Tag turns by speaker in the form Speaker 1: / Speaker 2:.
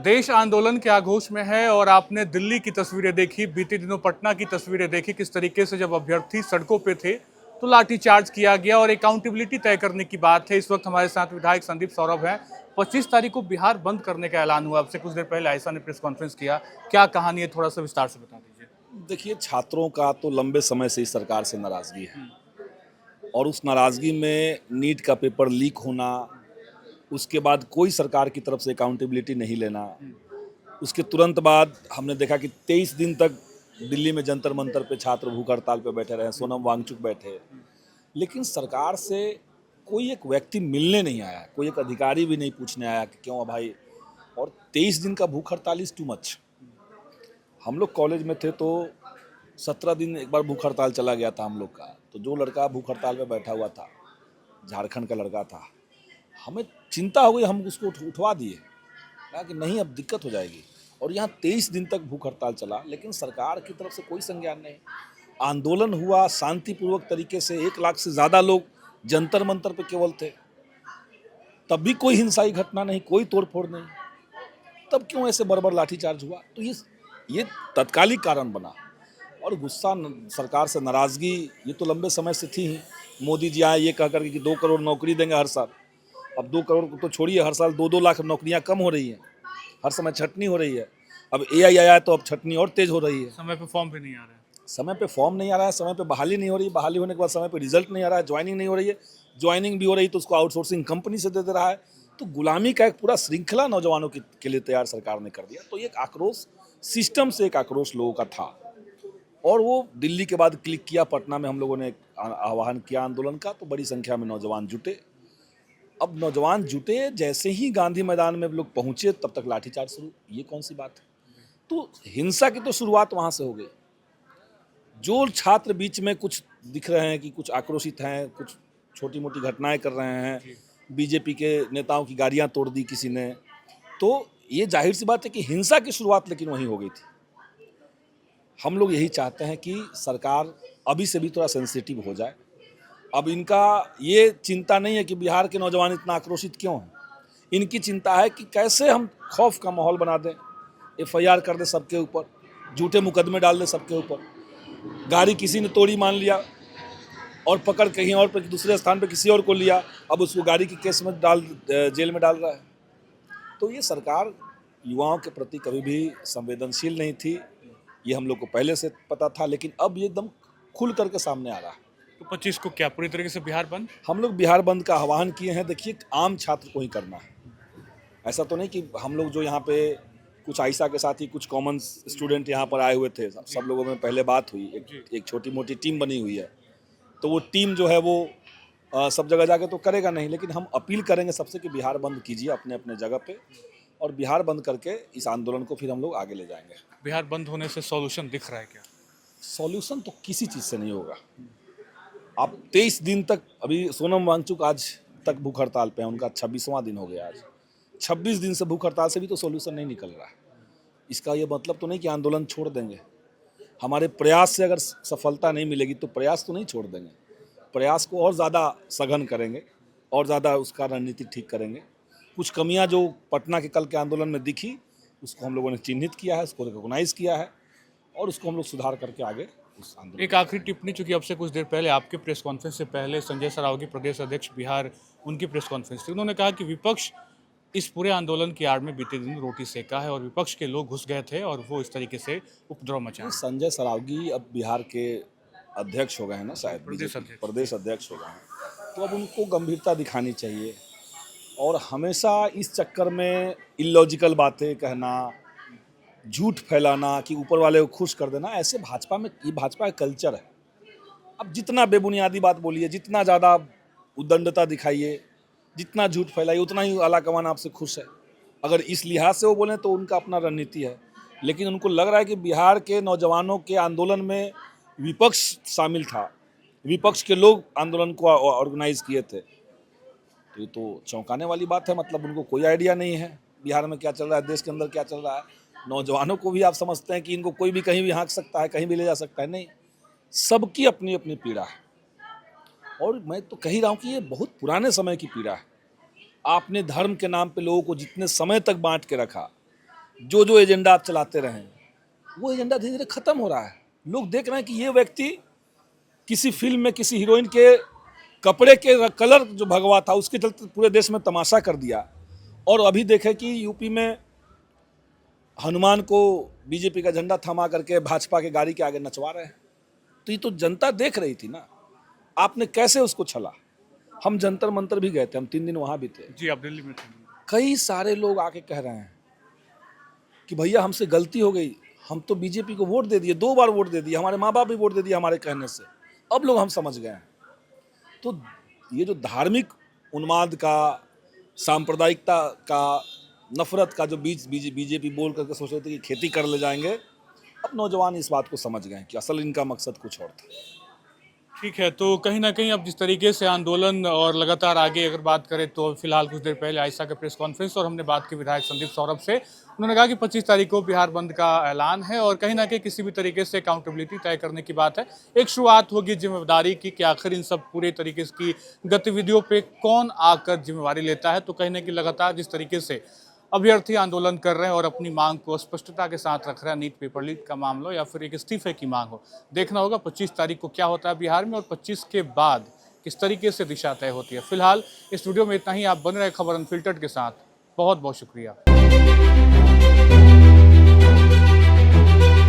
Speaker 1: देश आंदोलन के आगोश में है और आपने दिल्ली की तस्वीरें देखी, बीते दिनों पटना की तस्वीरें देखी, किस तरीके से जब अभ्यर्थी सड़कों पे थे तो लाठीचार्ज किया गया और अकाउंटेबिलिटी तय करने की बात है। इस वक्त हमारे साथ विधायक संदीप सौरभ हैं। 25 तारीख को बिहार बंद करने का ऐलान हुआ, अब से कुछ देर पहले आयशा ने प्रेस कॉन्फ्रेंस किया। क्या कहानी है, थोड़ा सा विस्तार से बता दीजिए।
Speaker 2: देखिए, छात्रों का तो लंबे समय से इस सरकार से नाराजगी है और उस नाराजगी में नीट का पेपर लीक होना, उसके बाद कोई सरकार की तरफ से अकाउंटेबिलिटी नहीं लेना, उसके तुरंत बाद हमने देखा कि 23 दिन तक दिल्ली में जंतर मंतर पे छात्र भूख हड़ताल पे बैठे रहे, सोनम वांगचुक बैठे, लेकिन सरकार से कोई एक व्यक्ति मिलने नहीं आया, कोई एक अधिकारी भी नहीं पूछने आया कि क्यों भाई। और 23 दिन का भूख हड़ताल इज टू मच। हम लोग कॉलेज में थे तो 17 दिन एक बार भूख हड़ताल चला गया था हम लोग का। तो जो लड़का भूख हड़ताल में बैठा हुआ था, झारखंड का लड़का था, हमें चिंता हो गई, हम उसको उठवा दिए, कहा कि नहीं अब दिक्कत हो जाएगी। और यहाँ 23 दिन तक भूख हड़ताल चला, लेकिन सरकार की तरफ से कोई संज्ञान नहीं। आंदोलन हुआ शांतिपूर्वक तरीके से, 1 लाख से ज़्यादा लोग जंतर मंतर पे केवल थे, तब भी कोई हिंसाई घटना नहीं, कोई तोड़फोड़ नहीं। तब क्यों ऐसे बर्बर लाठीचार्ज हुआ? तो ये तत्कालिक कारण बना। और गुस्सा, सरकार से नाराज़गी ये तो लंबे समय से थी ही। मोदी जी आए ये कह करके कि 2 करोड़ नौकरी देंगे हर साल। अब 2 करोड़ को तो छोड़िए, हर साल 2-2 लाख नौकरियां कम हो रही हैं, हर समय छटनी हो रही है। अब एआई आया है तो अब छटनी और तेज हो रही है।
Speaker 1: समय पे फॉर्म भी नहीं आ रहा है,
Speaker 2: समय पे फॉर्म नहीं आ रहा है, समय पे बहाली नहीं हो रही, बहाली होने के बाद समय पे रिजल्ट नहीं आ रहा है, ज्वाइनिंग नहीं हो रही है, ज्वाइनिंग भी हो रही तो उसको आउटसोर्सिंग कंपनी से दे रहा है। तो गुलामी का एक पूरा श्रृंखला नौजवानों के लिए तैयार सरकार ने कर दिया। तो एक आक्रोश, सिस्टम से एक आक्रोश लोगों का था और वो दिल्ली के बाद क्लिक किया। पटना में हम लोगों ने आह्वान किया आंदोलन का, तो बड़ी संख्या में नौजवान जुटे। अब नौजवान जुटे, जैसे ही गांधी मैदान में लोग पहुंचे तब तक लाठीचार्ज शुरू। ये कौन सी बात है? तो हिंसा की तो शुरुआत वहां से हो गई। जो छात्र बीच में कुछ दिख रहे हैं कि कुछ आक्रोशित हैं, कुछ छोटी मोटी घटनाएं कर रहे हैं, बीजेपी के नेताओं की गाड़ियां तोड़ दी किसी ने, तो ये जाहिर सी बात है कि हिंसा की शुरुआत लेकिन वहीं हो गई थी। हम लोग यही चाहते हैं कि सरकार अभी से भी थोड़ा सेंसिटिव हो जाए। अब इनका ये चिंता नहीं है कि बिहार के नौजवान इतना आक्रोशित क्यों हैं, इनकी चिंता है कि कैसे हम खौफ का माहौल बना दें, एफआईआर कर दें सबके ऊपर, झूठे मुकदमे डाल दें सबके ऊपर। गाड़ी किसी ने तोड़ी मान लिया और पकड़ कहीं और पर दूसरे स्थान पर किसी और को लिया, अब उसको गाड़ी के केस में जेल में डाल रहा है। तो ये सरकार युवाओं के प्रति कभी भी संवेदनशील नहीं थी, ये हम लोग को पहले से पता था, लेकिन अब ये एकदम खुल करके सामने आ रहा है।
Speaker 1: तो 25 को क्या पूरी तरीके से बिहार बंद?
Speaker 2: हम लोग बिहार बंद का आह्वान किए हैं। देखिए, आम छात्र को ही करना है, ऐसा तो नहीं कि हम लोग जो यहाँ पे कुछ आयशा के साथ ही कुछ कॉमन स्टूडेंट यहाँ पर आए हुए थे, सब लोगों में पहले बात हुई, एक छोटी मोटी टीम बनी हुई है। तो वो टीम जो है वो सब जगह जाके तो करेगा नहीं, लेकिन हम अपील करेंगे सबसे कि बिहार बंद कीजिए अपने अपने जगह पे, और बिहार बंद करके इस आंदोलन को फिर हम लोग आगे ले जाएंगे।
Speaker 1: बिहार बंद होने से सॉल्यूशन दिख रहा है क्या?
Speaker 2: सॉल्यूशन तो किसी चीज़ से नहीं होगा। आप 23 दिन तक, अभी सोनम वांगचुक आज तक भूख हड़ताल पे हैं, उनका 26वां दिन हो गया आज। 26 दिन से भूख हड़ताल से भी तो सॉल्यूशन नहीं निकल रहा है। इसका ये मतलब तो नहीं कि आंदोलन छोड़ देंगे। हमारे प्रयास से अगर सफलता नहीं मिलेगी तो प्रयास तो नहीं छोड़ देंगे, प्रयास को और ज़्यादा सघन करेंगे और ज़्यादा उसका रणनीति ठीक करेंगे। कुछ कमियां जो पटना के कल के आंदोलन में दिखी, उसको हम लोगों ने चिन्हित किया है, उसको रिकॉग्नाइज किया है और उसको हम लोग सुधार करके आगे उस आंदोलन।
Speaker 1: एक आखिरी टिप्पणी, चूंकि अब से कुछ देर पहले आपके प्रेस कॉन्फ्रेंस से पहले संजय सरावगी प्रदेश अध्यक्ष बिहार, उनकी प्रेस कॉन्फ्रेंस थी, उन्होंने कहा कि विपक्ष इस पूरे आंदोलन की आड़ में बीते दिन रोटी सेका है और विपक्ष के लोग घुस गए थे और वो इस तरीके से उपद्रव मचाए।
Speaker 2: संजय सरावगी अब बिहार के अध्यक्ष हो गए हैं ना, शायद प्रदेश अध्यक्ष हो गए हैं, तो अब उनको गंभीरता दिखानी चाहिए। और हमेशा इस चक्कर में इलॉजिकल बातें कहना, झूठ फैलाना कि ऊपर वाले को खुश कर देना, ऐसे भाजपा में, ये भाजपा का कल्चर है। अब जितना बेबुनियादी बात बोलिए, जितना ज़्यादा उद्दंडता दिखाइए, जितना झूठ फैलाइए, उतना ही आलाकमान आपसे खुश है। अगर इस लिहाज से वो बोलें तो उनका अपना रणनीति है, लेकिन उनको लग रहा है कि बिहार के नौजवानों के आंदोलन में विपक्ष शामिल था, विपक्ष के लोग आंदोलन को ऑर्गेनाइज किए थे। तो ये तो चौंकाने वाली बात है। मतलब उनको कोई आइडिया नहीं है बिहार में क्या चल रहा है, देश के अंदर क्या चल रहा है। नौजवानों को भी आप समझते हैं कि इनको कोई भी कहीं भी हाँक सकता है, कहीं भी ले जा सकता है। नहीं, सबकी अपनी अपनी पीड़ा है। और मैं तो कह ही रहा हूँ कि ये बहुत पुराने समय की पीड़ा है। आपने धर्म के नाम पे लोगों को जितने समय तक बांट के रखा, जो जो एजेंडा आप चलाते रहें, वो एजेंडा धीरे धीरे खत्म हो रहा है। लोग देख रहे हैं कि ये व्यक्ति किसी फिल्म में किसी हीरोइन के कपड़े के कलर जो भगवा था उसके चलते पूरे देश में तमाशा कर दिया, और अभी देखें कि यूपी में हनुमान को बीजेपी का झंडा थमा करके भाजपा के गाड़ी के आगे नचवा रहे हैं। तो ये तो जनता देख रही थी ना, आपने कैसे उसको छला। हम जंतर मंतर भी गए थे, हम 3 दिन वहाँ भी थे।
Speaker 1: जी, आप दिल्ली में थे।
Speaker 2: कई सारे लोग आके कह रहे हैं कि भैया हमसे गलती हो गई, हम तो बीजेपी को वोट दे दिए, 2 बार वोट दे दिए, हमारे माँ बाप भी वोट दे दिए हमारे कहने से, अब लोग हम समझ गए हैं। तो ये जो धार्मिक उन्माद का, सांप्रदायिकता का, नफरत का जो बीच बीजेपी बोल करके सोच रहे थे कि खेती कर ले जाएंगे, अब नौजवान इस बात को समझ गए कि असल इनका मकसद कुछ और था।
Speaker 1: ठीक है, तो कहीं ना कहीं अब जिस तरीके से आंदोलन और लगातार आगे अगर बात करें तो फिलहाल कुछ देर पहले आयशा का प्रेस कॉन्फ्रेंस और हमने बात की विधायक संदीप सौरभ से, उन्होंने कहा कि 25 तारीख को बिहार बंद का ऐलान है और कहीं ना कहीं किसी भी तरीके से अकाउंटेबिलिटी तय करने की बात है। एक शुरुआत होगी जिम्मेदारी की कि आखिर इन सब पूरे तरीके की गतिविधियों पे कौन आकर जिम्मेवारी लेता है। तो कहीं ना कहीं लगातार जिस तरीके से अभ्यर्थी आंदोलन कर रहे हैं और अपनी मांग को स्पष्टता के साथ रख रहे हैं, नीट पेपर लीक का मामला हो या फिर एक इस्तीफे की मांग हो, देखना होगा 25 तारीख को क्या होता है बिहार में और 25 के बाद किस तरीके से दिशा तय होती है। फिलहाल इस वीडियो में इतना ही। आप बने रहे खबर अनफिल्टर्ड के साथ। बहुत बहुत शुक्रिया।